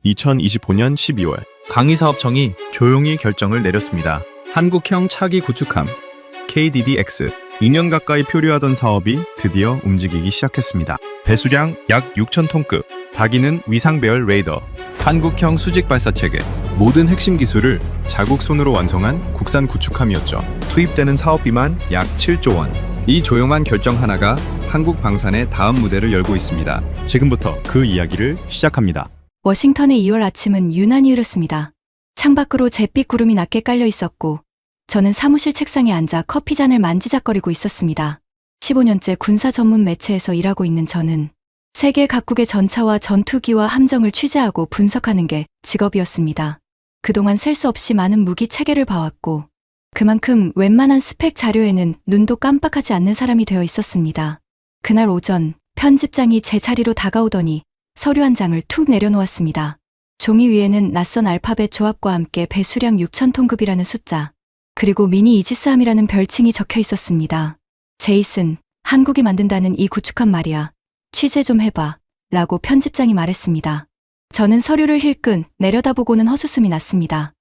2025년 12월 강의사업청이 조용히 결정을 내렸습니다. 한국형 차기 구축함 KDDX 2년 가까이 표류하던 사업이 드디어 움직이기 시작했습니다. 배수량 약 6,000톤급, 다기는 위상배열 레이더, 한국형 수직 발사 체계, 모든 핵심 기술을 자국 손으로 완성한 국산 구축함이었죠. 투입되는 사업비만 약 7조 원. 이 조용한 결정 하나가 한국 방산의 다음 무대를 열고 있습니다. 지금부터 그 이야기를 시작합니다. 워싱턴의 2월 아침은 유난히 흐렸습니다. 창밖으로 잿빛 구름이 낮게 깔려 있었고 저는 사무실 책상에 앉아 커피잔을 만지작거리고 있었습니다. 15년째 군사 전문 매체에서 일하고 있는 저는 세계 각국의 전차와 전투기와 함정을 취재하고 분석하는 게 직업이었습니다. 그동안 셀 수 없이 많은 무기 체계를 봐왔고 그만큼 웬만한 스펙 자료에는 눈도 깜빡하지 않는 사람이 되어 있었습니다. 그날 오전 편집장이 제 자리로 다가오더니 서류 한 장을 툭 내려놓았습니다. 종이 위에는 낯선 알파벳 조합과 함께 배수량 6,000톤급이라는 숫자, 그리고 미니 이지스함이라는 별칭이 적혀 있었습니다. 제이슨, 한국이 만든다는 이 구축함 말이야. 취재 좀 해봐. 라고 편집장이 말했습니다. 저는 서류를 힐끔 내려다보고는 헛웃음이 났습니다.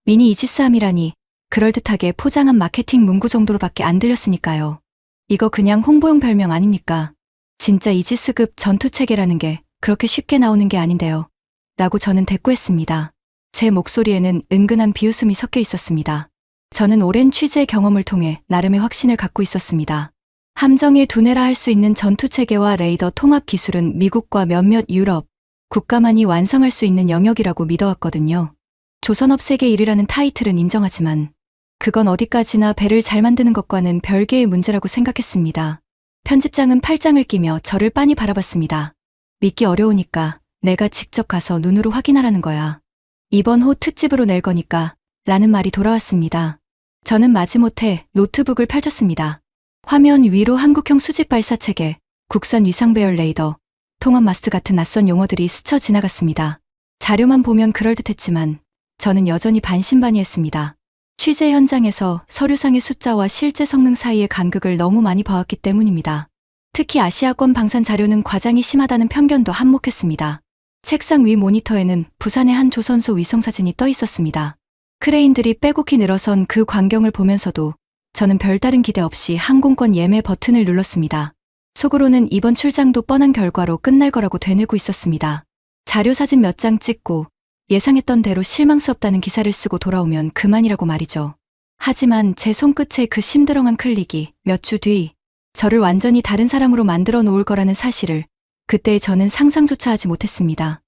미니 이지스함이라니 그럴듯하게 포장한 마케팅 문구 정도로밖에 안 들렸으니까요. 이거 그냥 홍보용 별명 아닙니까? 진짜 이지스급 전투체계라는 게 그렇게 쉽게 나오는 게 아닌데요. 라고 저는 대꾸했습니다. 제 목소리에는 은근한 비웃음이 섞여 있었습니다. 저는 오랜 취재 경험을 통해 나름의 확신을 갖고 있었습니다. 함정에 두뇌라 할 수 있는 전투체계와 레이더 통합 기술은 미국과 몇몇 유럽 국가만이 완성할 수 있는 영역이라고 믿어왔거든요. 조선업 세계 1위라는 타이틀은 인정하지만 그건 어디까지나 배를 잘 만드는 것과는 별개의 문제라고 생각했습니다. 편집장은 팔짱을 끼며 저를 빤히 바라봤습니다. 믿기 어려우니까 내가 직접 가서 눈으로 확인하라는 거야. 이번 호 특집으로 낼 거니까 라는 말이 돌아왔습니다. 저는 마지못해 노트북을 펼쳤습니다. 화면 위로 한국형 수직 발사 체계, 국산 위상배열 레이더, 통합 마스트 같은 낯선 용어들이 스쳐 지나갔습니다. 자료만 보면 그럴듯했지만 저는 여전히 반신반의했습니다. 취재 현장에서 서류상의 숫자와 실제 성능 사이의 간극을 너무 많이 봐왔기 때문입니다. 특히 아시아권 방산 자료는 과장이 심하다는 편견도 한몫했습니다. 책상 위 모니터에는 부산의 한 조선소 위성사진이 떠 있었습니다. 크레인들이 빼곡히 늘어선 그 광경을 보면서도 저는 별다른 기대 없이 항공권 예매 버튼을 눌렀습니다. 속으로는 이번 출장도 뻔한 결과로 끝날 거라고 되뇌고 있었습니다. 자료 사진 몇 장 찍고 예상했던 대로 실망스럽다는 기사를 쓰고 돌아오면 그만이라고 말이죠. 하지만 제 손끝에 그 심드렁한 클릭이 몇 주 뒤 저를 완전히 다른 사람으로 만들어 놓을 거라는 사실을 그때 저는 상상조차 하지 못했습니다.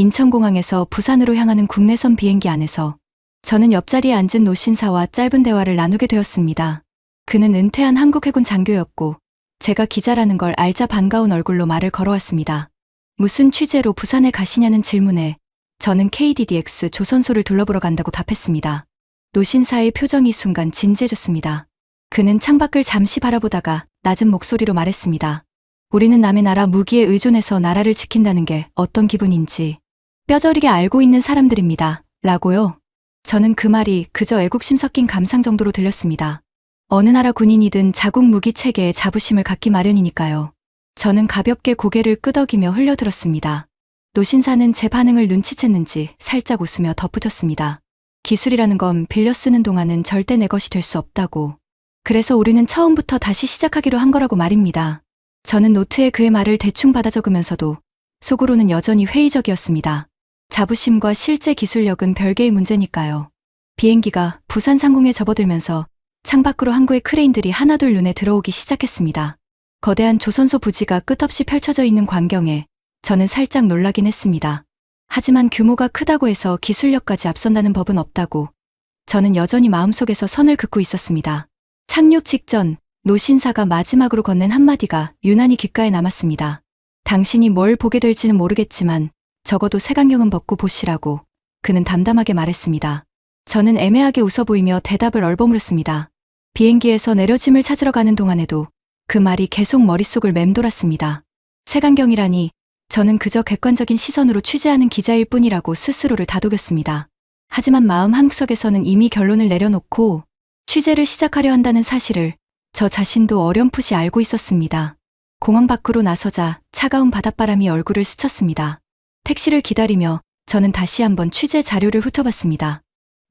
인천공항에서 부산으로 향하는 국내선 비행기 안에서 저는 옆자리에 앉은 노신사와 짧은 대화를 나누게 되었습니다. 그는 은퇴한 한국해군 장교였고 제가 기자라는 걸 알자 반가운 얼굴로 말을 걸어왔습니다. 무슨 취재로 부산에 가시냐는 질문에 저는 KDDX 조선소를 둘러보러 간다고 답했습니다. 노신사의 표정이 순간 진지해졌습니다. 그는 창밖을 잠시 바라보다가 낮은 목소리로 말했습니다. 우리는 남의 나라 무기에 의존해서 나라를 지킨다는 게 어떤 기분인지 뼈저리게 알고 있는 사람들입니다. 라고요. 저는 그 말이 그저 애국심 섞인 감상 정도로 들렸습니다. 어느 나라 군인이든 자국 무기 체계에 자부심을 갖기 마련이니까요. 저는 가볍게 고개를 끄덕이며 흘려들었습니다. 노신사는 제 반응을 눈치챘는지 살짝 웃으며 덧붙였습니다. 기술이라는 건 빌려 쓰는 동안은 절대 내 것이 될 수 없다고. 그래서 우리는 처음부터 다시 시작하기로 한 거라고 말입니다. 저는 노트에 그의 말을 대충 받아 적으면서도 속으로는 여전히 회의적이었습니다. 자부심과 실제 기술력은 별개의 문제니까요. 비행기가 부산 상공에 접어들면서 창밖으로 항구의 크레인들이 하나둘 눈에 들어오기 시작했습니다. 거대한 조선소 부지가 끝없이 펼쳐져 있는 광경에 저는 살짝 놀라긴 했습니다. 하지만 규모가 크다고 해서 기술력까지 앞선다는 법은 없다고 저는 여전히 마음속에서 선을 긋고 있었습니다. 착륙 직전 노신사가 마지막으로 건넨 한마디가 유난히 귓가에 남았습니다. 당신이 뭘 보게 될지는 모르겠지만 적어도 색안경은 벗고 보시라고 그는 담담하게 말했습니다. 저는 애매하게 웃어 보이며 대답을 얼버무렸습니다. 비행기에서 내려 짐을 찾으러 가는 동안에도 그 말이 계속 머릿속을 맴돌았습니다. 색안경이라니 저는 그저 객관적인 시선으로 취재하는 기자일 뿐이라고 스스로를 다독였습니다. 하지만 마음 한구석에서는 이미 결론을 내려놓고 취재를 시작하려 한다는 사실을 저 자신도 어렴풋이 알고 있었습니다. 공항 밖으로 나서자 차가운 바닷바람이 얼굴을 스쳤습니다. 택시를 기다리며 저는 다시 한번 취재 자료를 훑어봤습니다.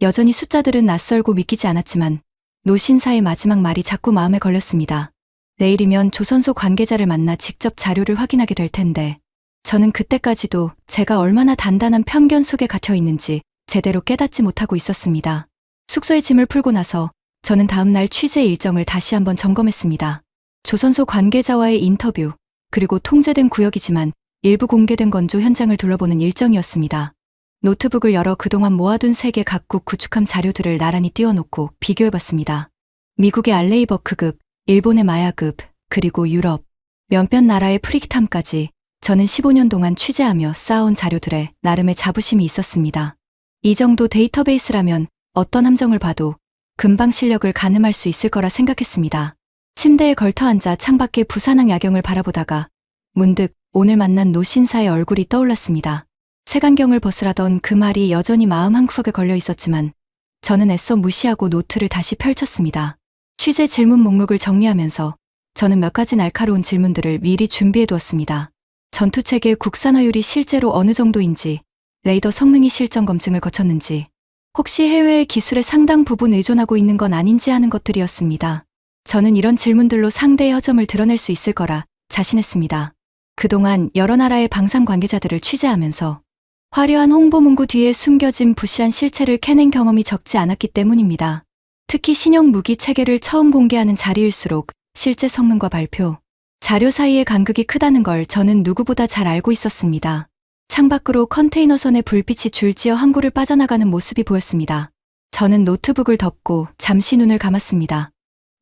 여전히 숫자들은 낯설고 믿기지 않았지만 노 신사의 마지막 말이 자꾸 마음에 걸렸습니다. 내일이면 조선소 관계자를 만나 직접 자료를 확인하게 될 텐데 저는 그때까지도 제가 얼마나 단단한 편견 속에 갇혀 있는지 제대로 깨닫지 못하고 있었습니다. 숙소에 짐을 풀고 나서 저는 다음날 취재 일정을 다시 한번 점검했습니다. 조선소 관계자와의 인터뷰, 그리고 통제된 구역이지만 일부 공개된 건조 현장을 둘러보는 일정이었습니다. 노트북을 열어 그동안 모아둔 세계 각국 구축함 자료들을 나란히 띄워놓고 비교해봤습니다. 미국의 알레이버크급, 일본의 마야급, 그리고 유럽, 몇몇 나라의 프리기탐까지 저는 15년 동안 취재하며 쌓아온 자료들에 나름의 자부심이 있었습니다. 이 정도 데이터베이스라면 어떤 함정을 봐도 금방 실력을 가늠할 수 있을 거라 생각했습니다. 침대에 걸터앉아 창밖의 부산항 야경을 바라보다가 문득 오늘 만난 노 신사의 얼굴이 떠올랐습니다. 색안경을 벗으라던 그 말이 여전히 마음 한구석에 걸려 있었지만 저는 애써 무시하고 노트를 다시 펼쳤습니다. 취재 질문 목록을 정리하면서 저는 몇 가지 날카로운 질문들을 미리 준비해 두었습니다. 전투체계 국산화율이 실제로 어느 정도인지, 레이더 성능이 실전 검증을 거쳤는지, 혹시 해외의 기술에 상당 부분 의존하고 있는 건 아닌지 하는 것들이었습니다. 저는 이런 질문들로 상대의 허점을 드러낼 수 있을 거라 자신했습니다. 그동안 여러 나라의 방산 관계자들을 취재하면서 화려한 홍보 문구 뒤에 숨겨진 부시한 실체를 캐낸 경험이 적지 않았기 때문입니다. 특히 신형 무기 체계를 처음 공개하는 자리일수록 실제 성능과 발표, 자료 사이의 간극이 크다는 걸 저는 누구보다 잘 알고 있었습니다. 창밖으로 컨테이너선의 불빛이 줄지어 항구를 빠져나가는 모습이 보였습니다. 저는 노트북을 덮고 잠시 눈을 감았습니다.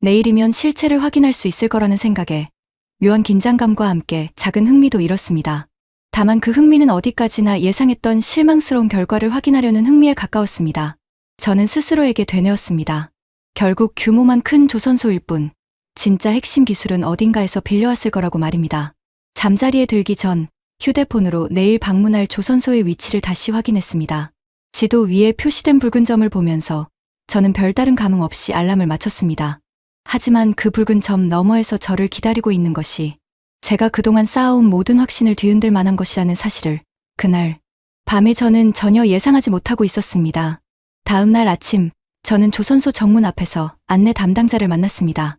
내일이면 실체를 확인할 수 있을 거라는 생각에 묘한 긴장감과 함께 작은 흥미도 일었습니다. 다만 그 흥미는 어디까지나 예상했던 실망스러운 결과를 확인하려는 흥미에 가까웠습니다. 저는 스스로에게 되뇌었습니다. 결국 규모만 큰 조선소일 뿐 진짜 핵심 기술은 어딘가에서 빌려왔을 거라고 말입니다. 잠자리에 들기 전 휴대폰으로 내일 방문할 조선소의 위치를 다시 확인했습니다. 지도 위에 표시된 붉은 점을 보면서 저는 별다른 감흥 없이 알람을 맞췄습니다. 하지만 그 붉은 점 너머에서 저를 기다리고 있는 것이 제가 그동안 쌓아온 모든 확신을 뒤흔들 만한 것이라는 사실을 그날 밤에 저는 전혀 예상하지 못하고 있었습니다. 다음 날 아침 저는 조선소 정문 앞에서 안내 담당자를 만났습니다.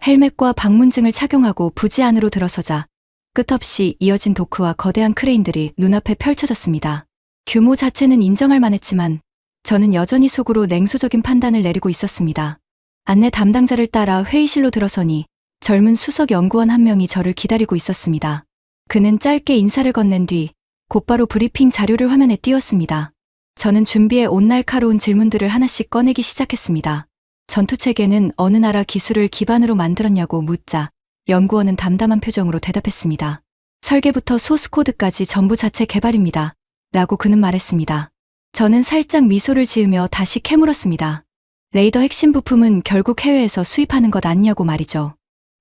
헬멧과 방문증을 착용하고 부지 안으로 들어서자 끝없이 이어진 도크와 거대한 크레인들이 눈앞에 펼쳐졌습니다. 규모 자체는 인정할 만했지만 저는 여전히 속으로 냉소적인 판단을 내리고 있었습니다. 안내 담당자를 따라 회의실로 들어서니 젊은 수석 연구원 한 명이 저를 기다리고 있었습니다. 그는 짧게 인사를 건넨 뒤 곧바로 브리핑 자료를 화면에 띄웠습니다. 저는 준비해 온 날카로운 질문들을 하나씩 꺼내기 시작했습니다. 전투체계는 어느 나라 기술을 기반으로 만들었냐고 묻자 연구원은 담담한 표정으로 대답했습니다. 설계부터 소스코드까지 전부 자체 개발입니다. 라고 그는 말했습니다. 저는 살짝 미소를 지으며 다시 캐물었습니다. 레이더 핵심 부품은 결국 해외에서 수입하는 것 아니냐고 말이죠.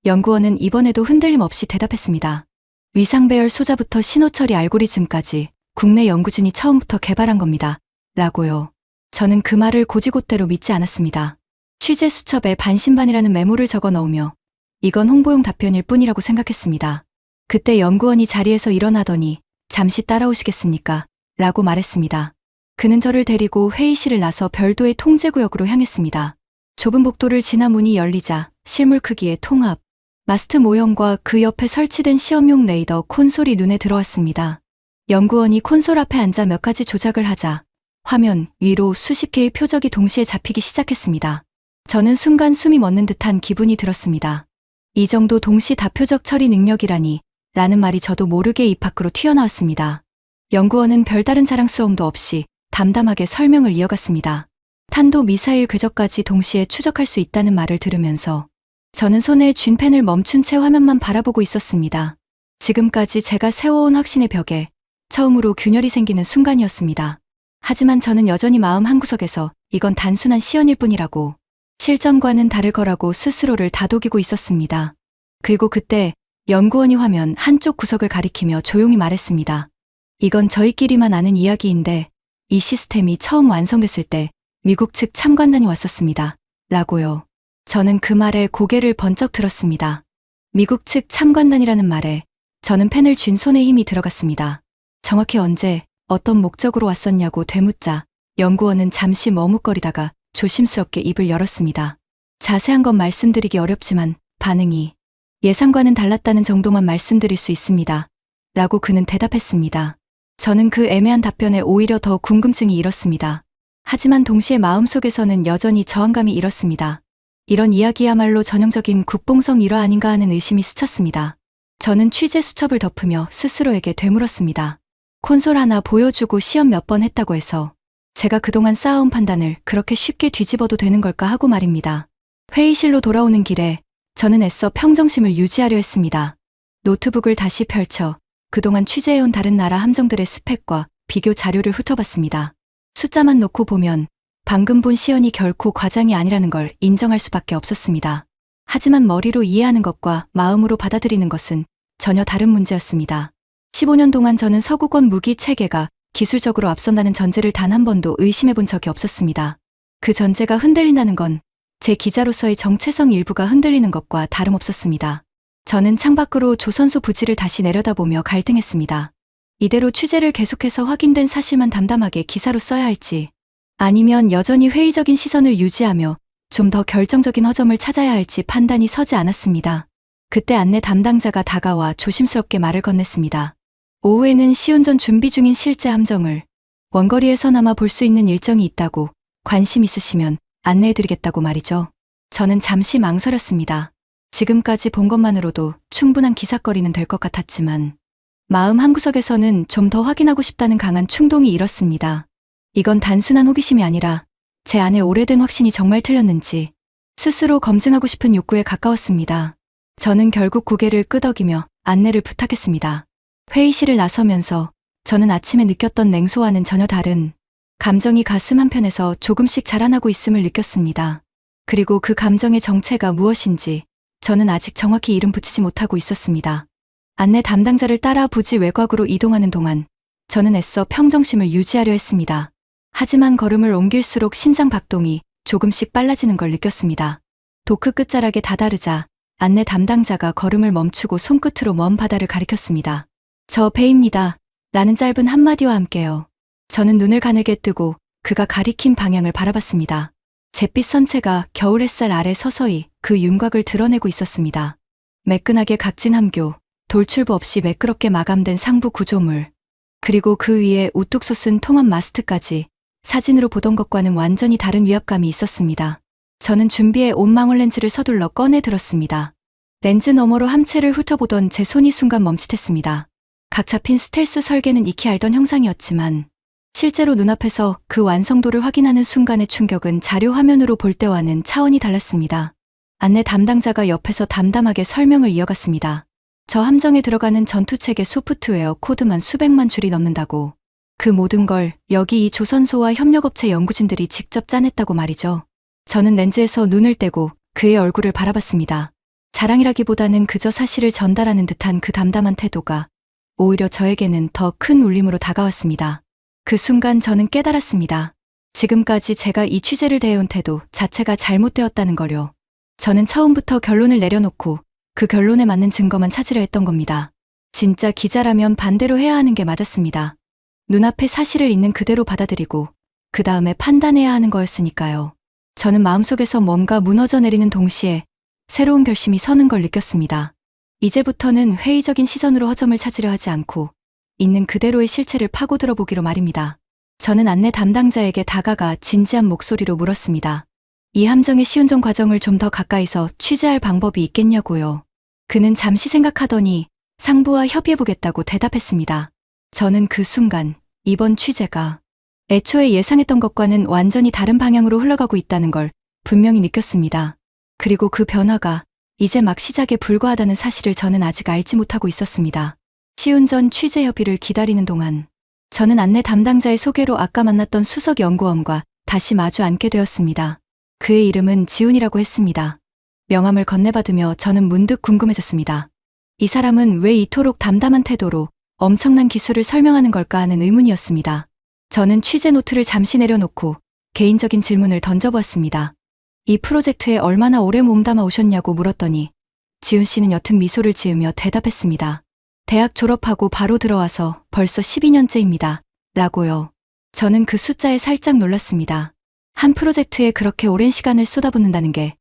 연구원은 이번에도 흔들림 없이 대답했습니다. 위상 배열 소자부터 신호 처리 알고리즘까지 국내 연구진이 처음부터 개발한 겁니다. 라고요. 저는 그 말을 고지곳대로 믿지 않았습니다. 취재 수첩에 반신반의라는 메모를 적어 넣으며 이건 홍보용 답변일 뿐이라고 생각했습니다. 그때 연구원이 자리에서 일어나더니 잠시 따라오시겠습니까? 라고 말했습니다. 그는 저를 데리고 회의실을 나서 별도의 통제구역으로 향했습니다. 좁은 복도를 지나 문이 열리자 실물 크기의 통합, 마스트 모형과 그 옆에 설치된 시험용 레이더 콘솔이 눈에 들어왔습니다. 연구원이 콘솔 앞에 앉아 몇 가지 조작을 하자 화면 위로 수십 개의 표적이 동시에 잡히기 시작했습니다. 저는 순간 숨이 멎는 듯한 기분이 들었습니다. 이 정도 동시 다표적 처리 능력이라니 라는 말이 저도 모르게 입 밖으로 튀어나왔습니다. 연구원은 별다른 자랑스러움도 없이 담담하게 설명을 이어갔습니다. 탄도 미사일 궤적까지 동시에 추적할 수 있다는 말을 들으면서 저는 손에 쥔 펜을 멈춘 채 화면만 바라보고 있었습니다. 지금까지 제가 세워온 확신의 벽에 처음으로 균열이 생기는 순간이었습니다. 하지만 저는 여전히 마음 한구석에서 이건 단순한 시연일 뿐이라고, 실전과는 다를 거라고 스스로를 다독이고 있었습니다. 그리고 그때 연구원이 화면 한쪽 구석을 가리키며 조용히 말했습니다. 이건 저희끼리만 아는 이야기인데 이 시스템이 처음 완성됐을 때 미국 측 참관단이 왔었습니다. 라고요. 저는 그 말에 고개를 번쩍 들었습니다. 미국 측 참관단이라는 말에 저는 펜을 쥔 손에 힘이 들어갔습니다. 정확히 언제, 어떤 목적으로 왔었냐고 되묻자 연구원은 잠시 머뭇거리다가 조심스럽게 입을 열었습니다. 자세한 건 말씀드리기 어렵지만 반응이 예상과는 달랐다는 정도만 말씀드릴 수 있습니다. 라고 그는 대답했습니다. 저는 그 애매한 답변에 오히려 더 궁금증이 일었습니다. 하지만 동시에 마음속에서는 여전히 저항감이 일었습니다. 이런 이야기야말로 전형적인 국뽕성 일화 아닌가 하는 의심이 스쳤습니다. 저는 취재 수첩을 덮으며 스스로에게 되물었습니다. 콘솔 하나 보여주고 시험 몇 번 했다고 해서 제가 그동안 쌓아온 판단을 그렇게 쉽게 뒤집어도 되는 걸까 하고 말입니다. 회의실로 돌아오는 길에 저는 애써 평정심을 유지하려 했습니다. 노트북을 다시 펼쳐 그동안 취재해온 다른 나라 함정들의 스펙과 비교 자료를 훑어봤습니다. 숫자만 놓고 보면 방금 본 시연이 결코 과장이 아니라는 걸 인정할 수밖에 없었습니다. 하지만 머리로 이해하는 것과 마음으로 받아들이는 것은 전혀 다른 문제였습니다. 15년 동안 저는 서구권 무기 체계가 기술적으로 앞선다는 전제를 단 한 번도 의심해 본 적이 없었습니다. 그 전제가 흔들린다는 건 제 기자로서의 정체성 일부가 흔들리는 것과 다름없었습니다. 저는 창밖으로 조선소 부지를 다시 내려다보며 갈등했습니다. 이대로 취재를 계속해서 확인된 사실만 담담하게 기사로 써야 할지, 아니면 여전히 회의적인 시선을 유지하며 좀 더 결정적인 허점을 찾아야 할지 판단이 서지 않았습니다. 그때 안내 담당자가 다가와 조심스럽게 말을 건넸습니다. 오후에는 시운전 준비 중인 실제 함정을 원거리에서나마 볼 수 있는 일정이 있다고 관심 있으시면 안내해드리겠다고 말이죠. 저는 잠시 망설였습니다. 지금까지 본 것만으로도 충분한 기사거리는 될 것 같았지만 마음 한구석에서는 좀 더 확인하고 싶다는 강한 충동이 일었습니다. 이건 단순한 호기심이 아니라 제 안에 오래된 확신이 정말 틀렸는지 스스로 검증하고 싶은 욕구에 가까웠습니다. 저는 결국 고개를 끄덕이며 안내를 부탁했습니다. 회의실을 나서면서 저는 아침에 느꼈던 냉소와는 전혀 다른 감정이 가슴 한편에서 조금씩 자라나고 있음을 느꼈습니다. 그리고 그 감정의 정체가 무엇인지 저는 아직 정확히 이름 붙이지 못하고 있었습니다. 안내 담당자를 따라 부지 외곽으로 이동하는 동안 저는 애써 평정심을 유지하려 했습니다. 하지만 걸음을 옮길수록 심장 박동이 조금씩 빨라지는 걸 느꼈습니다. 도크 끝자락에 다다르자 안내 담당자가 걸음을 멈추고 손끝으로 먼 바다를 가리켰습니다. 저 배입니다. 라는 짧은 한마디와 함께요. 저는 눈을 가늘게 뜨고 그가 가리킨 방향을 바라봤습니다. 잿빛 선체가 겨울 햇살 아래 서서히 그 윤곽을 드러내고 있었습니다. 매끈하게 각진 함교, 돌출부 없이 매끄럽게 마감된 상부 구조물, 그리고 그 위에 우뚝 솟은 통합 마스트까지 사진으로 보던 것과는 완전히 다른 위압감이 있었습니다. 저는 준비해 온망원 렌즈를 서둘러 꺼내 들었습니다. 렌즈 너머로 함체를 훑어보던 제 손이 순간 멈칫했습니다. 각 잡힌 스텔스 설계는 익히 알던 형상이었지만 실제로 눈앞에서 그 완성도를 확인하는 순간의 충격은 자료 화면으로 볼 때와는 차원이 달랐습니다. 안내 담당자가 옆에서 담담하게 설명을 이어갔습니다. 저 함정에 들어가는 전투체계 소프트웨어 코드만 수백만 줄이 넘는다고. 그 모든 걸 여기 이 조선소와 협력업체 연구진들이 직접 짜냈다고 말이죠. 저는 렌즈에서 눈을 떼고 그의 얼굴을 바라봤습니다. 자랑이라기보다는 그저 사실을 전달하는 듯한 그 담담한 태도가 오히려 저에게는 더 큰 울림으로 다가왔습니다. 그 순간 저는 깨달았습니다. 지금까지 제가 이 취재를 대해온 태도 자체가 잘못되었다는 거요. 저는 처음부터 결론을 내려놓고 그 결론에 맞는 증거만 찾으려 했던 겁니다. 진짜 기자라면 반대로 해야 하는 게 맞았습니다. 눈앞에 사실을 있는 그대로 받아들이고 그 다음에 판단해야 하는 거였으니까요. 저는 마음속에서 뭔가 무너져 내리는 동시에 새로운 결심이 서는 걸 느꼈습니다. 이제부터는 회의적인 시선으로 허점을 찾으려 하지 않고 있는 그대로의 실체를 파고들어 보기로 말입니다. 저는 안내 담당자에게 다가가 진지한 목소리로 물었습니다. 이 함정의 시운전 과정을 좀 더 가까이서 취재할 방법이 있겠냐고요. 그는 잠시 생각하더니 상부와 협의해보겠다고 대답했습니다. 저는 그 순간 이번 취재가 애초에 예상했던 것과는 완전히 다른 방향으로 흘러가고 있다는 걸 분명히 느꼈습니다. 그리고 그 변화가 이제 막 시작에 불과하다는 사실을 저는 아직 알지 못하고 있었습니다. 시운전 취재 협의를 기다리는 동안 저는 안내 담당자의 소개로 아까 만났던 수석 연구원과 다시 마주 앉게 되었습니다. 그의 이름은 지훈이라고 했습니다. 명함을 건네받으며 저는 문득 궁금해졌습니다. 이 사람은 왜 이토록 담담한 태도로 엄청난 기술을 설명하는 걸까 하는 의문이었습니다. 저는 취재 노트를 잠시 내려놓고 개인적인 질문을 던져보았습니다. 이 프로젝트에 얼마나 오래 몸담아 오셨냐고 물었더니 지훈 씨는 옅은 미소를 지으며 대답했습니다. 대학 졸업하고 바로 들어와서 벌써 12년째입니다. 라고요. 저는 그 숫자에 살짝 놀랐습니다. 한 프로젝트에 그렇게 오랜 시간을 쏟아붓는다는 게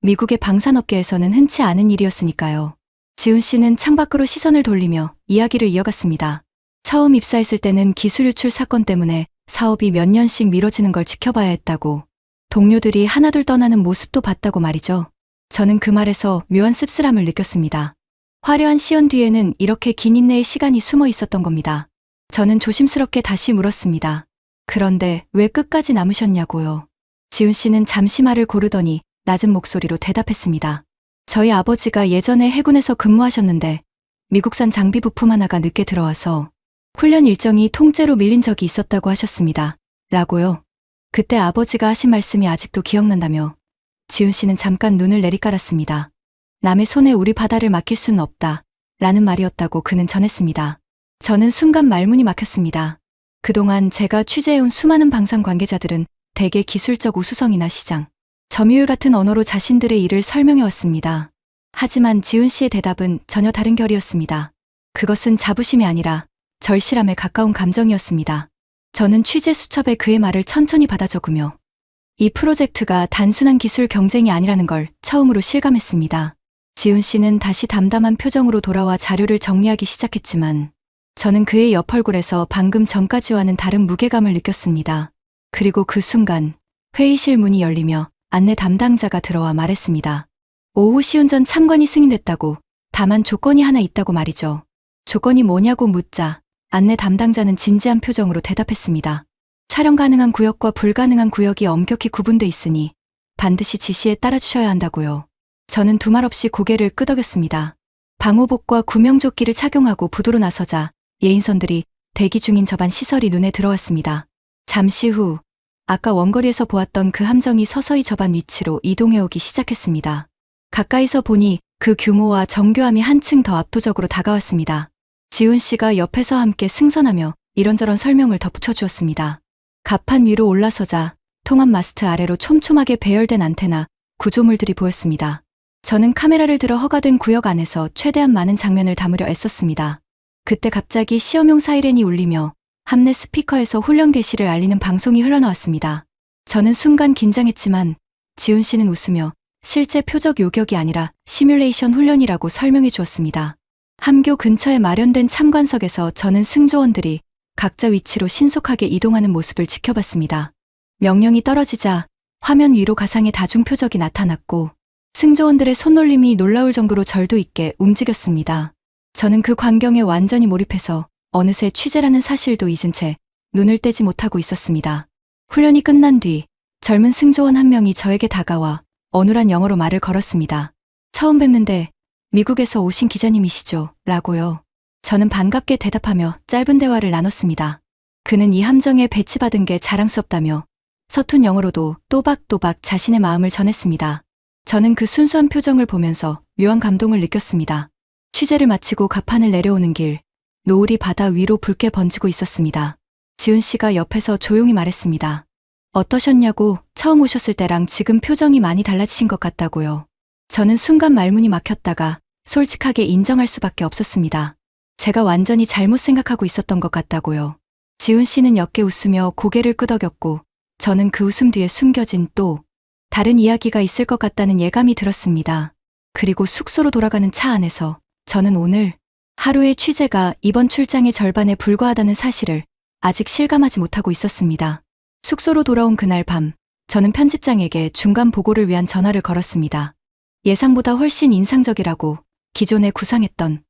미국의 방산업계에서는 흔치 않은 일이었으니까요. 지훈 씨는 창밖으로 시선을 돌리며 이야기를 이어갔습니다. 처음 입사했을 때는 기술 유출 사건 때문에 사업이 몇 년씩 미뤄지는 걸 지켜봐야 했다고, 동료들이 하나둘 떠나는 모습도 봤다고 말이죠. 저는 그 말에서 묘한 씁쓸함을 느꼈습니다. 화려한 시연 뒤에는 이렇게 긴 인내의 시간이 숨어 있었던 겁니다. 저는 조심스럽게 다시 물었습니다. 그런데 왜 끝까지 남으셨냐고요. 지훈 씨는 잠시 말을 고르더니 낮은 목소리로 대답했습니다. 저희 아버지가 예전에 해군에서 근무하셨는데 미국산 장비 부품 하나가 늦게 들어와서 훈련 일정이 통째로 밀린 적이 있었다고 하셨습니다. 라고요. 그때 아버지가 하신 말씀이 아직도 기억난다며 지훈 씨는 잠깐 눈을 내리깔았습니다. 남의 손에 우리 바다를 맡길 수는 없다. 라는 말이었다고 그는 전했습니다. 저는 순간 말문이 막혔습니다. 그동안 제가 취재해온 수많은 방산 관계자들은 대개 기술적 우수성이나 시장, 점유율 같은 언어로 자신들의 일을 설명해왔습니다. 하지만 지훈 씨의 대답은 전혀 다른 결이었습니다. 그것은 자부심이 아니라 절실함에 가까운 감정이었습니다. 저는 취재 수첩에 그의 말을 천천히 받아 적으며 이 프로젝트가 단순한 기술 경쟁이 아니라는 걸 처음으로 실감했습니다. 지훈 씨는 다시 담담한 표정으로 돌아와 자료를 정리하기 시작했지만 저는 그의 옆 얼굴에서 방금 전까지와는 다른 무게감을 느꼈습니다. 그리고 그 순간 회의실 문이 열리며 안내 담당자가 들어와 말했습니다. 오후 시운전 참관이 승인됐다고, 다만 조건이 하나 있다고 말이죠. 조건이 뭐냐고 묻자 안내 담당자는 진지한 표정으로 대답했습니다. 촬영 가능한 구역과 불가능한 구역이 엄격히 구분돼 있으니 반드시 지시에 따라주셔야 한다고요. 저는 두말 없이 고개를 끄덕였습니다. 방호복과 구명조끼를 착용하고 부두로 나서자 예인선들이 대기 중인 저반 시설이 눈에 들어왔습니다. 잠시 후 아까 원거리에서 보았던 그 함정이 서서히 저반 위치로 이동해오기 시작했습니다. 가까이서 보니 그 규모와 정교함이 한층 더 압도적으로 다가왔습니다. 지훈 씨가 옆에서 함께 승선하며 이런저런 설명을 덧붙여 주었습니다. 갑판 위로 올라서자 통합 마스트 아래로 촘촘하게 배열된 안테나, 구조물들이 보였습니다. 저는 카메라를 들어 허가된 구역 안에서 최대한 많은 장면을 담으려 애썼습니다. 그때 갑자기 시험용 사이렌이 울리며 함내 스피커에서 훈련 개시를 알리는 방송이 흘러나왔습니다. 저는 순간 긴장했지만 지훈 씨는 웃으며 실제 표적 요격이 아니라 시뮬레이션 훈련이라고 설명해 주었습니다. 함교 근처에 마련된 참관석에서 저는 승조원들이 각자 위치로 신속하게 이동하는 모습을 지켜봤습니다. 명령이 떨어지자 화면 위로 가상의 다중 표적이 나타났고 승조원들의 손놀림이 놀라울 정도로 절도 있게 움직였습니다. 저는 그 광경에 완전히 몰입해서 어느새 취재라는 사실도 잊은 채 눈을 떼지 못하고 있었습니다. 훈련이 끝난 뒤 젊은 승조원 한 명이 저에게 다가와 어눌한 영어로 말을 걸었습니다. 처음 뵙는데 미국에서 오신 기자님이시죠? 라고요. 저는 반갑게 대답하며 짧은 대화를 나눴습니다. 그는 이 함정에 배치받은 게 자랑스럽다며 서툰 영어로도 또박또박 자신의 마음을 전했습니다. 저는 그 순수한 표정을 보면서 묘한 감동을 느꼈습니다. 취재를 마치고 갑판을 내려오는 길, 노을이 바다 위로 붉게 번지고 있었습니다. 지훈 씨가 옆에서 조용히 말했습니다. 어떠셨냐고, 처음 오셨을 때랑 지금 표정이 많이 달라지신 것 같다고요. 저는 순간 말문이 막혔다가 솔직하게 인정할 수밖에 없었습니다. 제가 완전히 잘못 생각하고 있었던 것 같다고요. 지훈 씨는 옅게 웃으며 고개를 끄덕였고 저는 그 웃음 뒤에 숨겨진 또 다른 이야기가 있을 것 같다는 예감이 들었습니다. 그리고 숙소로 돌아가는 차 안에서 저는 오늘 하루의 취재가 이번 출장의 절반에 불과하다는 사실을 아직 실감하지 못하고 있었습니다. 숙소로 돌아온 그날 밤, 저는 편집장에게 중간 보고를 위한 전화를 걸었습니다. 예상보다 훨씬 인상적이라고, 기존에 구상했던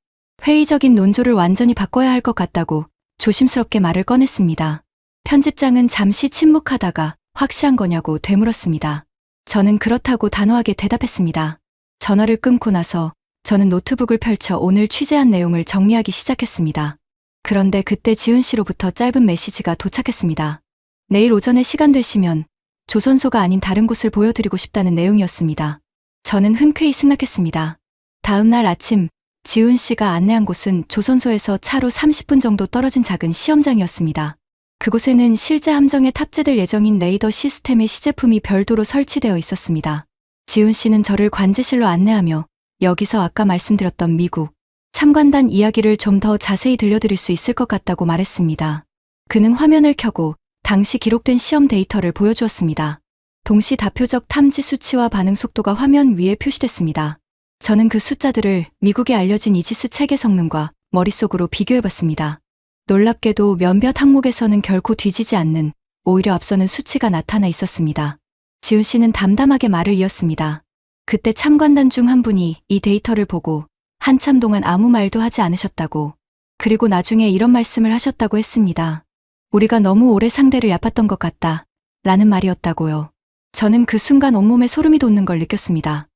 회의적인 논조를 완전히 바꿔야 할 것 같다고 조심스럽게 말을 꺼냈습니다. 편집장은 잠시 침묵하다가 확실한 거냐고 되물었습니다. 저는 그렇다고 단호하게 대답했습니다. 전화를 끊고 나서 저는 노트북을 펼쳐 오늘 취재한 내용을 정리하기 시작했습니다. 그런데 그때 지훈 씨로부터 짧은 메시지가 도착했습니다. 내일 오전에 시간 되시면 조선소가 아닌 다른 곳을 보여드리고 싶다는 내용이었습니다. 저는 흔쾌히 승낙했습니다. 다음 날 아침 지훈 씨가 안내한 곳은 조선소에서 차로 30분 정도 떨어진 작은 시험장이었습니다. 그곳에는 실제 함정에 탑재될 예정인 레이더 시스템의 시제품이 별도로 설치되어 있었습니다. 지훈 씨는 저를 관제실로 안내하며 여기서 아까 말씀드렸던 미국 참관단 이야기를 좀 더 자세히 들려드릴 수 있을 것 같다고 말했습니다. 그는 화면을 켜고 당시 기록된 시험 데이터를 보여주었습니다. 동시 다표적 탐지 수치와 반응 속도가 화면 위에 표시됐습니다. 저는 그 숫자들을 미국에 알려진 이지스 체계 성능과 머릿속으로 비교해봤습니다. 놀랍게도 몇몇 항목에서는 결코 뒤지지 않는, 오히려 앞서는 수치가 나타나 있었습니다. 지훈 씨는 담담하게 말을 이었습니다. 그때 참관단 중 한 분이 이 데이터를 보고 한참 동안 아무 말도 하지 않으셨다고, 그리고 나중에 이런 말씀을 하셨다고 했습니다. 우리가 너무 오래 상대를 얕봤던 것 같다 라는 말이었다고요. 저는 그 순간 온몸에 소름이 돋는 걸 느꼈습니다.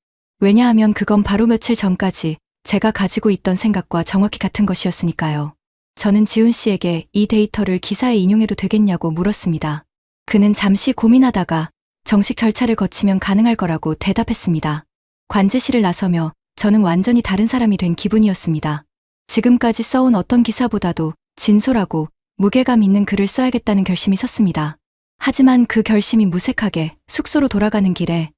왜냐하면 그건 바로 며칠 전까지 제가 가지고 있던 생각과 정확히 같은 것이었으니까요. 저는 지훈 씨에게 이 데이터를 기사에 인용해도 되겠냐고 물었습니다. 그는 잠시 고민하다가 정식 절차를 거치면 가능할 거라고 대답했습니다. 관제실을 나서며 저는 완전히 다른 사람이 된 기분이었습니다. 지금까지 써온 어떤 기사보다도 진솔하고 무게감 있는 글을 써야겠다는 결심이 섰습니다. 하지만 그 결심이 무색하게 숙소로 돌아가는 길에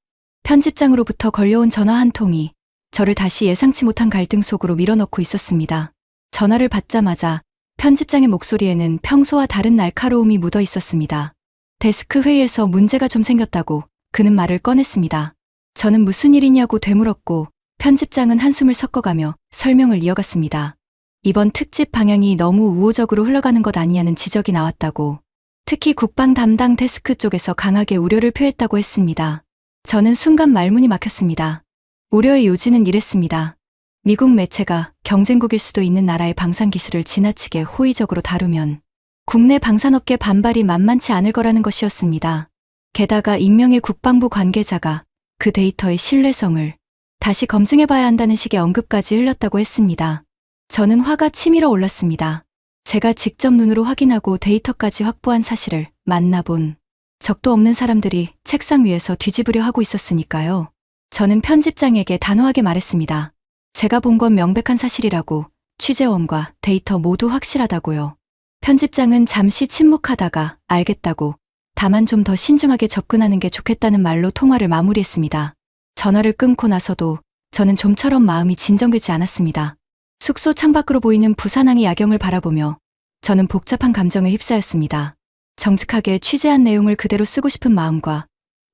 편집장으로부터 걸려온 전화 한 통이 저를 다시 예상치 못한 갈등 속으로 밀어넣고 있었습니다. 전화를 받자마자 편집장의 목소리에는 평소와 다른 날카로움이 묻어 있었습니다. 데스크 회의에서 문제가 좀 생겼다고 그는 말을 꺼냈습니다. 저는 무슨 일이냐고 되물었고 편집장은 한숨을 섞어가며 설명을 이어갔습니다. 이번 특집 방향이 너무 우호적으로 흘러가는 것 아니냐는 지적이 나왔다고, 특히 국방 담당 데스크 쪽에서 강하게 우려를 표했다고 했습니다. 저는 순간 말문이 막혔습니다. 우려의 요지는 이랬습니다. 미국 매체가 경쟁국일 수도 있는 나라의 방산 기술을 지나치게 호의적으로 다루면 국내 방산업계 반발이 만만치 않을 거라는 것이었습니다. 게다가 익명의 국방부 관계자가 그 데이터의 신뢰성을 다시 검증해봐야 한다는 식의 언급까지 흘렸다고 했습니다. 저는 화가 치밀어 올랐습니다. 제가 직접 눈으로 확인하고 데이터까지 확보한 사실을 만나본 적도 없는 사람들이 책상 위에서 뒤집으려 하고 있었으니까요. 저는 편집장에게 단호하게 말했습니다. 제가 본 건 명백한 사실이라고, 취재원과 데이터 모두 확실하다고요. 편집장은 잠시 침묵하다가 알겠다고, 다만 좀 더 신중하게 접근하는 게 좋겠다는 말로 통화를 마무리했습니다. 전화를 끊고 나서도 저는 좀처럼 마음이 진정되지 않았습니다. 숙소 창밖으로 보이는 부산항의 야경을 바라보며 저는 복잡한 감정에 휩싸였습니다. 정직하게 취재한 내용을 그대로 쓰고 싶은 마음과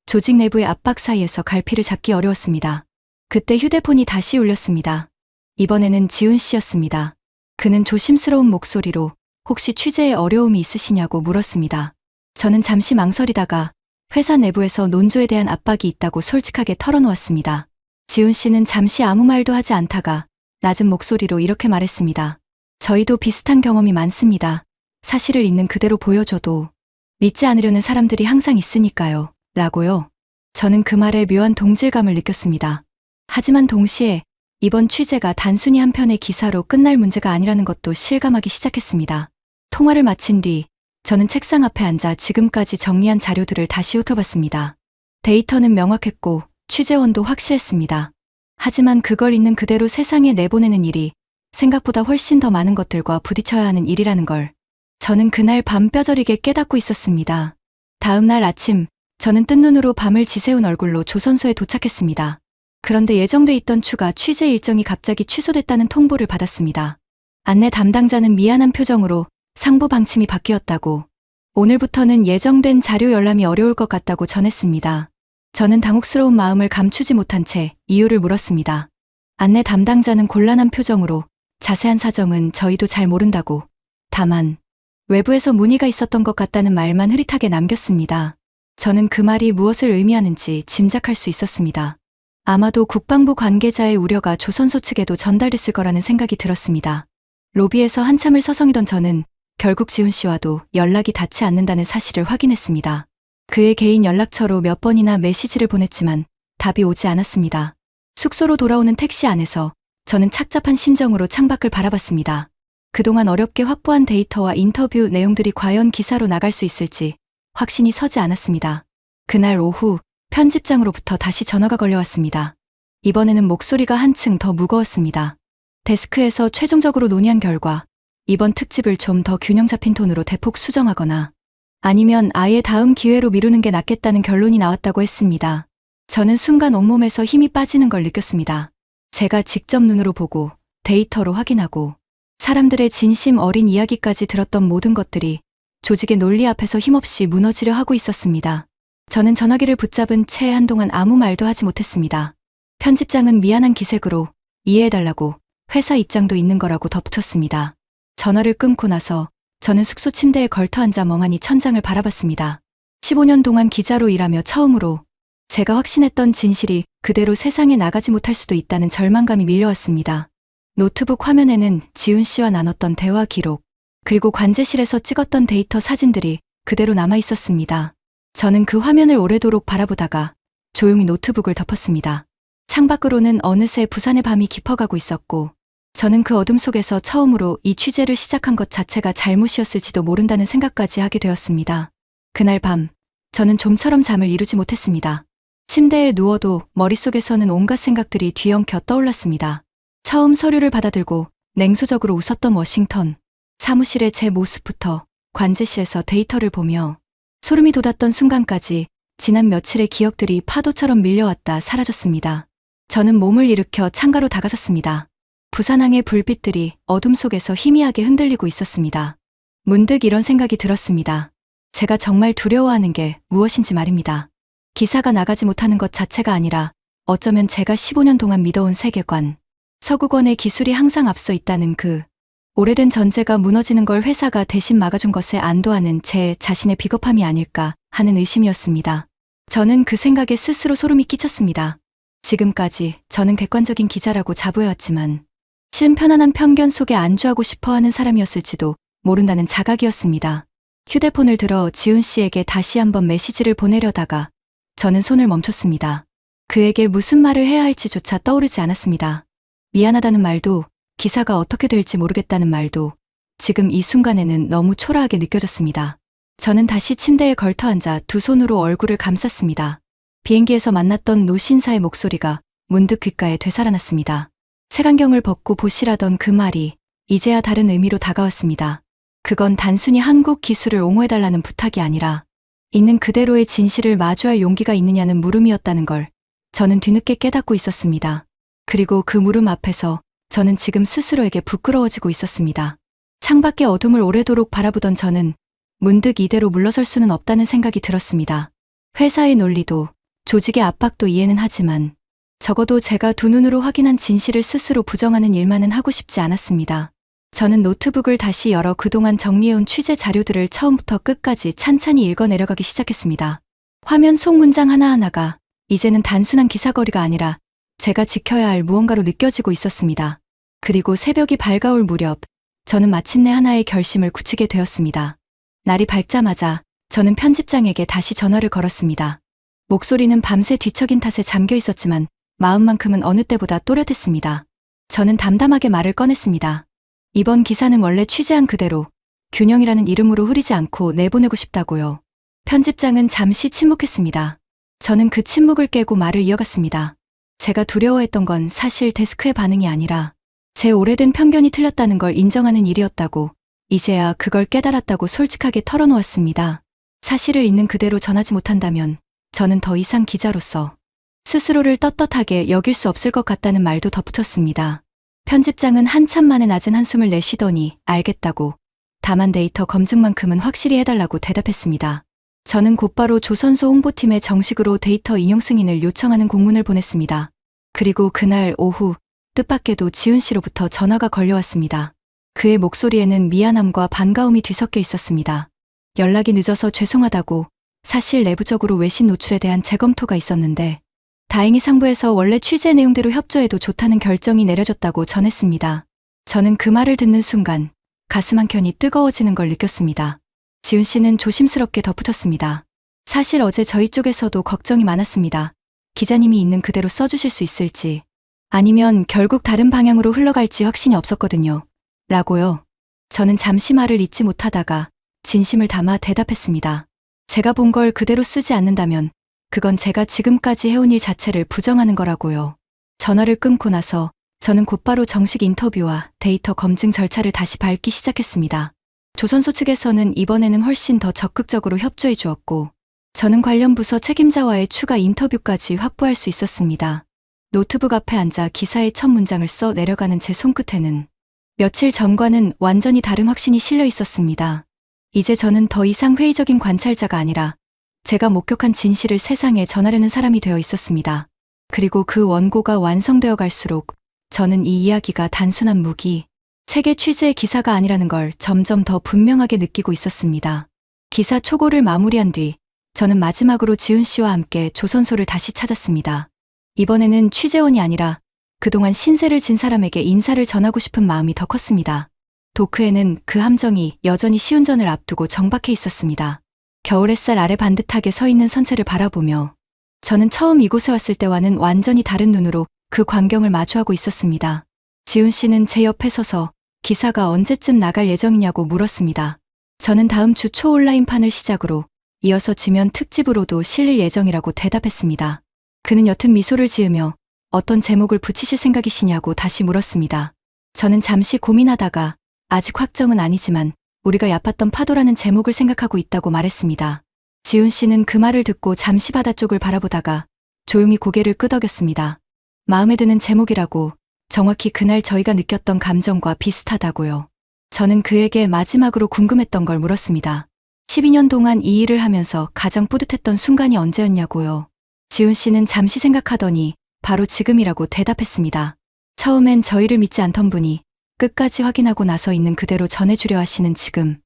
조직 내부의 압박 사이에서 갈피를 잡기 어려웠습니다. 그때 휴대폰이 다시 울렸습니다. 이번에는 지훈 씨였습니다. 그는 조심스러운 목소리로 혹시 취재에 어려움이 있으시냐고 물었습니다. 저는 잠시 망설이다가 회사 내부에서 논조에 대한 압박이 있다고 솔직하게 털어놓았습니다. 지훈 씨는 잠시 아무 말도 하지 않다가 낮은 목소리로 이렇게 말했습니다. 저희도 비슷한 경험이 많습니다. 사실을 있는 그대로 보여줘도 믿지 않으려는 사람들이 항상 있으니까요. 라고요. 저는 그 말에 묘한 동질감을 느꼈습니다. 하지만 동시에 이번 취재가 단순히 한 편의 기사로 끝날 문제가 아니라는 것도 실감하기 시작했습니다. 통화를 마친 뒤 저는 책상 앞에 앉아 지금까지 정리한 자료들을 다시 훑어봤습니다. 데이터는 명확했고 취재원도 확실했습니다. 하지만 그걸 있는 그대로 세상에 내보내는 일이 생각보다 훨씬 더 많은 것들과 부딪혀야 하는 일이라는 걸 저는 그날 밤 뼈저리게 깨닫고 있었습니다. 다음 날 아침 저는 뜬 눈으로 밤을 지새운 얼굴로 조선소에 도착했습니다. 그런데 예정돼 있던 추가 취재 일정이 갑자기 취소됐다는 통보를 받았습니다. 안내 담당자는 미안한 표정으로 상부 방침이 바뀌었다고, 오늘부터는 예정된 자료 열람이 어려울 것 같다고 전했습니다. 저는 당혹스러운 마음을 감추지 못한 채 이유를 물었습니다. 안내 담당자는 곤란한 표정으로 자세한 사정은 저희도 잘 모른다고, 다만 외부에서 문의가 있었던 것 같다는 말만 흐릿하게 남겼습니다. 저는 그 말이 무엇을 의미하는지 짐작할 수 있었습니다. 아마도 국방부 관계자의 우려가 조선소 측에도 전달됐을 거라는 생각이 들었습니다. 로비에서 한참을 서성이던 저는 결국 지훈 씨와도 연락이 닿지 않는다는 사실을 확인했습니다. 그의 개인 연락처로 몇 번이나 메시지를 보냈지만 답이 오지 않았습니다. 숙소로 돌아오는 택시 안에서 저는 착잡한 심정으로 창밖을 바라봤습니다. 그동안 어렵게 확보한 데이터와 인터뷰 내용들이 과연 기사로 나갈 수 있을지 확신이 서지 않았습니다. 그날 오후 편집장으로부터 다시 전화가 걸려왔습니다. 이번에는 목소리가 한층 더 무거웠습니다. 데스크에서 최종적으로 논의한 결과 이번 특집을 좀 더 균형 잡힌 톤으로 대폭 수정하거나 아니면 아예 다음 기회로 미루는 게 낫겠다는 결론이 나왔다고 했습니다. 저는 순간 온몸에서 힘이 빠지는 걸 느꼈습니다. 제가 직접 눈으로 보고 데이터로 확인하고 사람들의 진심 어린 이야기까지 들었던 모든 것들이 조직의 논리 앞에서 힘없이 무너지려 하고 있었습니다. 저는 전화기를 붙잡은 채 한동안 아무 말도 하지 못했습니다. 편집장은 미안한 기색으로 이해해달라고 회사 입장도 있는 거라고 덧붙였습니다. 전화를 끊고 나서 저는 숙소 침대에 걸터앉아 멍하니 천장을 바라봤습니다. 15년 동안 기자로 일하며 처음으로 제가 확신했던 진실이 그대로 세상에 나가지 못할 수도 있다는 절망감이 밀려왔습니다. 노트북 화면에는 지훈 씨와 나눴던 대화 기록, 그리고 관제실에서 찍었던 데이터 사진들이 그대로 남아 있었습니다. 저는 그 화면을 오래도록 바라보다가 조용히 노트북을 덮었습니다. 창밖으로는 어느새 부산의 밤이 깊어가고 있었고, 저는 그 어둠 속에서 처음으로 이 취재를 시작한 것 자체가 잘못이었을지도 모른다는 생각까지 하게 되었습니다. 그날 밤, 저는 좀처럼 잠을 이루지 못했습니다. 침대에 누워도 머릿속에서는 온갖 생각들이 뒤엉켜 떠올랐습니다. 처음 서류를 받아들고 냉소적으로 웃었던 워싱턴, 사무실의 제 모습부터 관제실에서 데이터를 보며 소름이 돋았던 순간까지 지난 며칠의 기억들이 파도처럼 밀려왔다 사라졌습니다. 저는 몸을 일으켜 창가로 다가섰습니다. 부산항의 불빛들이 어둠 속에서 희미하게 흔들리고 있었습니다. 문득 이런 생각이 들었습니다. 제가 정말 두려워하는 게 무엇인지 말입니다. 기사가 나가지 못하는 것 자체가 아니라 어쩌면 제가 15년 동안 믿어온 세계관, 서구권의 기술이 항상 앞서 있다는 그 오래된 전제가 무너지는 걸 회사가 대신 막아준 것에 안도하는 제 자신의 비겁함이 아닐까 하는 의심이었습니다. 저는 그 생각에 스스로 소름이 끼쳤습니다. 지금까지 저는 객관적인 기자라고 자부해왔지만 실은 편안한 편견 속에 안주하고 싶어하는 사람이었을지도 모른다는 자각이었습니다. 휴대폰을 들어 지훈 씨에게 다시 한번 메시지를 보내려다가 저는 손을 멈췄습니다. 그에게 무슨 말을 해야 할지조차 떠오르지 않았습니다. 미안하다는 말도, 기사가 어떻게 될지 모르겠다는 말도 지금 이 순간에는 너무 초라하게 느껴졌습니다. 저는 다시 침대에 걸터앉아 두 손으로 얼굴을 감쌌습니다. 비행기에서 만났던 노 신사의 목소리가 문득 귓가에 되살아났습니다. 색안경을 벗고 보시라던 그 말이 이제야 다른 의미로 다가왔습니다. 그건 단순히 한국 기술을 옹호해달라는 부탁이 아니라 있는 그대로의 진실을 마주할 용기가 있느냐는 물음이었다는 걸 저는 뒤늦게 깨닫고 있었습니다. 그리고 그 물음 앞에서 저는 지금 스스로에게 부끄러워지고 있었습니다. 창밖의 어둠을 오래도록 바라보던 저는 문득 이대로 물러설 수는 없다는 생각이 들었습니다. 회사의 논리도 조직의 압박도 이해는 하지만 적어도 제가 두 눈으로 확인한 진실을 스스로 부정하는 일만은 하고 싶지 않았습니다. 저는 노트북을 다시 열어 그동안 정리해온 취재 자료들을 처음부터 끝까지 찬찬히 읽어내려가기 시작했습니다. 화면 속 문장 하나하나가 이제는 단순한 기사거리가 아니라 제가 지켜야 할 무언가로 느껴지고 있었습니다. 그리고 새벽이 밝아올 무렵 저는 마침내 하나의 결심을 굳히게 되었습니다. 날이 밝자마자 저는 편집장에게 다시 전화를 걸었습니다. 목소리는 밤새 뒤척인 탓에 잠겨 있었지만 마음만큼은 어느 때보다 또렷했습니다. 저는 담담하게 말을 꺼냈습니다. 이번 기사는 원래 취재한 그대로 균형이라는 이름으로 흐리지 않고 내보내고 싶다고요. 편집장은 잠시 침묵했습니다. 저는 그 침묵을 깨고 말을 이어갔습니다. 제가 두려워했던 건 사실 데스크의 반응이 아니라 제 오래된 편견이 틀렸다는 걸 인정하는 일이었다고, 이제야 그걸 깨달았다고 솔직하게 털어놓았습니다. 사실을 있는 그대로 전하지 못한다면 저는 더 이상 기자로서 스스로를 떳떳하게 여길 수 없을 것 같다는 말도 덧붙였습니다. 편집장은 한참 만에 낮은 한숨을 내쉬더니 알겠다고, 다만 데이터 검증만큼은 확실히 해달라고 대답했습니다. 저는 곧바로 조선소 홍보팀에 정식으로 데이터 인용 승인을 요청하는 공문을 보냈습니다. 그리고 그날 오후 뜻밖에도 지훈 씨로부터 전화가 걸려왔습니다. 그의 목소리에는 미안함과 반가움이 뒤섞여 있었습니다. 연락이 늦어서 죄송하다고, 사실 내부적으로 외신 노출에 대한 재검토가 있었는데 다행히 상부에서 원래 취재 내용대로 협조해도 좋다는 결정이 내려졌다고 전했습니다. 저는 그 말을 듣는 순간 가슴 한켠이 뜨거워지는 걸 느꼈습니다. 지훈 씨는 조심스럽게 덧붙였습니다. 사실 어제 저희 쪽에서도 걱정이 많았습니다. 기자님이 있는 그대로 써주실 수 있을지, 아니면 결국 다른 방향으로 흘러갈지 확신이 없었거든요. 라고요. 저는 잠시 말을 잇지 못하다가 진심을 담아 대답했습니다. 제가 본 걸 그대로 쓰지 않는다면 그건 제가 지금까지 해온 일 자체를 부정하는 거라고요. 전화를 끊고 나서 저는 곧바로 정식 인터뷰와 데이터 검증 절차를 다시 밟기 시작했습니다. 조선소 측에서는 이번에는 훨씬 더 적극적으로 협조해 주었고, 저는 관련 부서 책임자와의 추가 인터뷰까지 확보할 수 있었습니다. 노트북 앞에 앉아 기사의 첫 문장을 써 내려가는 제 손끝에는 며칠 전과는 완전히 다른 확신이 실려 있었습니다. 이제 저는 더 이상 회의적인 관찰자가 아니라 제가 목격한 진실을 세상에 전하려는 사람이 되어 있었습니다. 그리고 그 원고가 완성되어 갈수록 저는 이 이야기가 단순한 무기, 책의 취재의 기사가 아니라는 걸 점점 더 분명하게 느끼고 있었습니다. 기사 초고를 마무리한 뒤 저는 마지막으로 지훈 씨와 함께 조선소를 다시 찾았습니다. 이번에는 취재원이 아니라 그동안 신세를 진 사람에게 인사를 전하고 싶은 마음이 더 컸습니다. 도크에는 그 함정이 여전히 시운전을 앞두고 정박해 있었습니다. 겨울 햇살 아래 반듯하게 서 있는 선체를 바라보며 저는 처음 이곳에 왔을 때와는 완전히 다른 눈으로 그 광경을 마주하고 있었습니다. 지훈 씨는 제 옆에 서서 기사가 언제쯤 나갈 예정이냐고 물었습니다. 저는 다음 주 초 온라인판을 시작으로 이어서 지면 특집으로도 실릴 예정이라고 대답했습니다. 그는 옅은 미소를 지으며 어떤 제목을 붙이실 생각이시냐고 다시 물었습니다. 저는 잠시 고민하다가 아직 확정은 아니지만 우리가 얕봤던 파도라는 제목을 생각하고 있다고 말했습니다. 지훈 씨는 그 말을 듣고 잠시 바다 쪽을 바라보다가 조용히 고개를 끄덕였습니다. 마음에 드는 제목이라고, 정확히 그날 저희가 느꼈던 감정과 비슷하다고요. 저는 그에게 마지막으로 궁금했던 걸 물었습니다. 12년 동안 이 일을 하면서 가장 뿌듯했던 순간이 언제였냐고요. 지훈 씨는 잠시 생각하더니 바로 지금이라고 대답했습니다. 처음엔 저희를 믿지 않던 분이 끝까지 확인하고 나서 있는 그대로 전해주려 하시는 지금.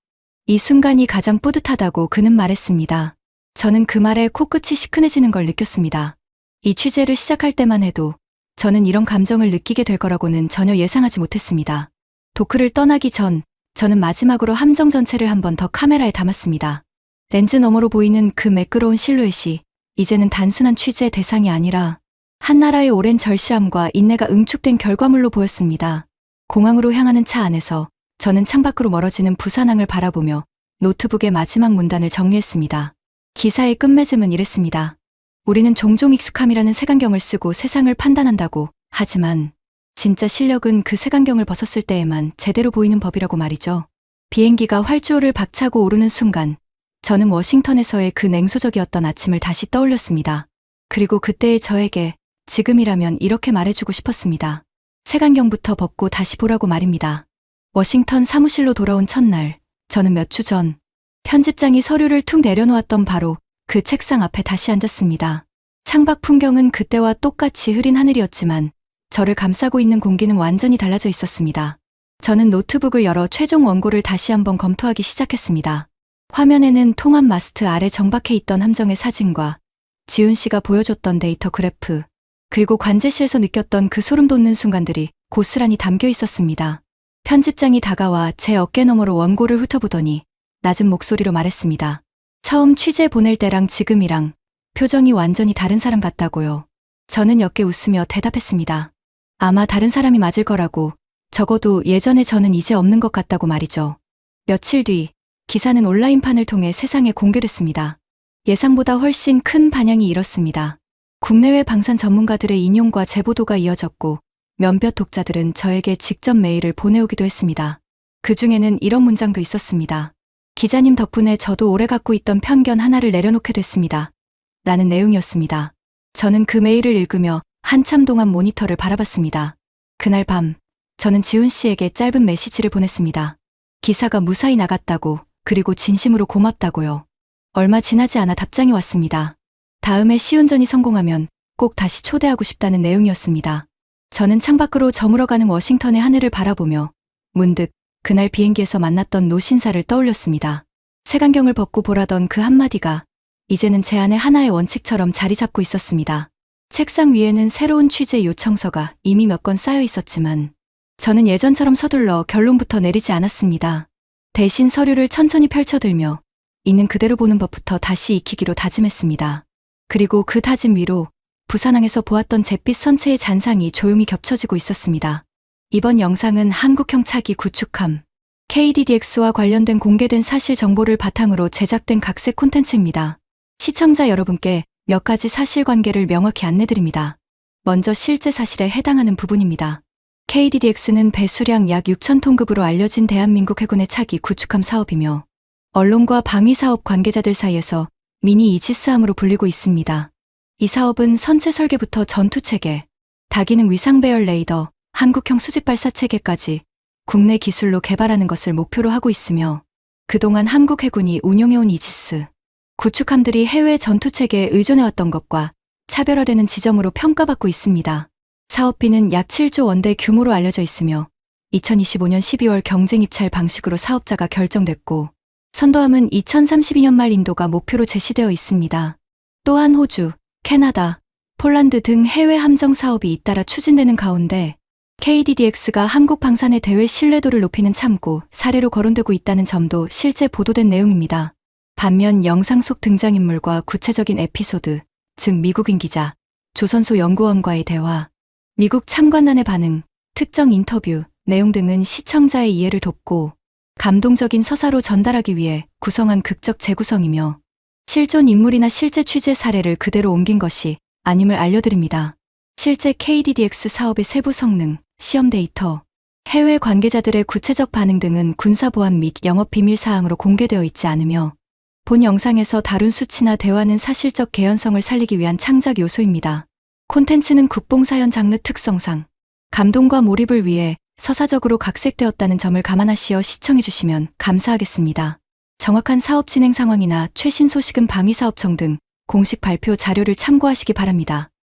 이 순간이 가장 뿌듯하다고 그는 말했습니다. 저는 그 말에 코끝이 시큰해지는 걸 느꼈습니다. 이 취재를 시작할 때만 해도 저는 이런 감정을 느끼게 될 거라고는 전혀 예상하지 못했습니다. 도크를 떠나기 전 저는 마지막으로 함정 전체를 한 번 더 카메라에 담았습니다. 렌즈 너머로 보이는 그 매끄러운 실루엣이 이제는 단순한 취재 대상이 아니라 한 나라의 오랜 절실함과 인내가 응축된 결과물로 보였습니다. 공항으로 향하는 차 안에서 저는 창밖으로 멀어지는 부산항을 바라보며 노트북의 마지막 문단을 정리했습니다. 기사의 끝맺음은 이랬습니다. 우리는 종종 익숙함이라는 색안경을 쓰고 세상을 판단한다고, 하지만 진짜 실력은 그 색안경을 벗었을 때에만 제대로 보이는 법이라고 말이죠. 비행기가 활주로를 박차고 오르는 순간 저는 워싱턴에서의 그 냉소적이었던 아침을 다시 떠올렸습니다. 그리고 그때의 저에게 지금이라면 이렇게 말해주고 싶었습니다. 색안경부터 벗고 다시 보라고 말입니다. 워싱턴 사무실로 돌아온 첫날, 저는 몇 주 전 편집장이 서류를 툭 내려놓았던 바로 그 책상 앞에 다시 앉았습니다. 창밖 풍경은 그때와 똑같이 흐린 하늘이었지만 저를 감싸고 있는 공기는 완전히 달라져 있었습니다. 저는 노트북을 열어 최종 원고를 다시 한번 검토하기 시작했습니다. 화면에는 통합 마스트 아래 정박해 있던 함정의 사진과 지훈 씨가 보여줬던 데이터 그래프, 그리고 관제실에서 느꼈던 그 소름 돋는 순간들이 고스란히 담겨 있었습니다. 편집장이 다가와 제 어깨 너머로 원고를 훑어보더니 낮은 목소리로 말했습니다. 처음 취재 보낼 때랑 지금이랑 표정이 완전히 다른 사람 같다고요. 저는 옅게 웃으며 대답했습니다. 아마 다른 사람이 맞을 거라고, 적어도 예전에 저는 이제 없는 것 같다고 말이죠. 며칠 뒤 기사는 온라인판을 통해 세상에 공개됐습니다. 예상보다 훨씬 큰 반향이 일었습니다. 국내외 방산 전문가들의 인용과 재보도가 이어졌고 몇몇 독자들은 저에게 직접 메일을 보내오기도 했습니다. 그 중에는 이런 문장도 있었습니다. 기자님 덕분에 저도 오래 갖고 있던 편견 하나를 내려놓게 됐습니다. 라는 내용이었습니다. 저는 그 메일을 읽으며 한참 동안 모니터를 바라봤습니다. 그날 밤, 저는 지훈 씨에게 짧은 메시지를 보냈습니다. 기사가 무사히 나갔다고, 그리고 진심으로 고맙다고요. 얼마 지나지 않아 답장이 왔습니다. 다음에 시운전이 성공하면 꼭 다시 초대하고 싶다는 내용이었습니다. 저는 창밖으로 저물어가는 워싱턴의 하늘을 바라보며 문득 그날 비행기에서 만났던 노신사를 떠올렸습니다. 색안경을 벗고 보라던 그 한마디가 이제는 제 안에 하나의 원칙처럼 자리 잡고 있었습니다. 책상 위에는 새로운 취재 요청서가 이미 몇 건 쌓여 있었지만 저는 예전처럼 서둘러 결론부터 내리지 않았습니다. 대신 서류를 천천히 펼쳐들며 있는 그대로 보는 법부터 다시 익히기로 다짐했습니다. 그리고 그 다짐 위로 부산항에서 보았던 잿빛 선체의 잔상이 조용히 겹쳐지고 있었습니다. 이번 영상은 한국형 차기 구축함 KDDX와 관련된 공개된 사실 정보를 바탕으로 제작된 각색 콘텐츠입니다. 시청자 여러분께 몇 가지 사실관계를 명확히 안내드립니다. 먼저 실제 사실에 해당하는 부분입니다. KDDX는 배수량 약 6,000톤급으로 알려진 대한민국 해군의 차기 구축함 사업이며 언론과 방위사업 관계자들 사이에서 미니 이지스함으로 불리고 있습니다. 이 사업은 선체 설계부터 전투체계, 다기능 위상배열 레이더, 한국형 수직발사체계까지 국내 기술로 개발하는 것을 목표로 하고 있으며 그동안 한국 해군이 운용해온 이지스 구축함들이 해외 전투체계에 의존해왔던 것과 차별화되는 지점으로 평가받고 있습니다. 사업비는 약 7조 원대 규모로 알려져 있으며 2025년 12월 경쟁 입찰 방식으로 사업자가 결정됐고 선도함은 2032년 말 인도가 목표로 제시되어 있습니다. 또한 호주, 캐나다, 폴란드 등 해외 함정 사업이 잇따라 추진되는 가운데 KDDX가 한국 방산의 대외 신뢰도를 높이는 참고 사례로 거론되고 있다는 점도 실제 보도된 내용입니다. 반면 영상 속 등장인물과 구체적인 에피소드, 즉 미국인 기자, 조선소 연구원과의 대화, 미국 참관단의 반응, 특정 인터뷰, 내용 등은 시청자의 이해를 돕고 감동적인 서사로 전달하기 위해 구성한 극적 재구성이며 실존 인물이나 실제 취재 사례를 그대로 옮긴 것이 아님을 알려드립니다. 실제 KDDX 사업의 세부 성능, 시험 데이터, 해외 관계자들의 구체적 반응 등은 군사보안 및 영업비밀 사항으로 공개되어 있지 않으며 본 영상에서 다룬 수치나 대화는 사실적 개연성을 살리기 위한 창작 요소입니다. 콘텐츠는 국뽕사연 장르 특성상 감동과 몰입을 위해 서사적으로 각색되었다는 점을 감안하시어 시청해주시면 감사하겠습니다. 정확한 사업 진행 상황이나 최신 소식은 방위사업청 등 공식 발표 자료를 참고하시기 바랍니다.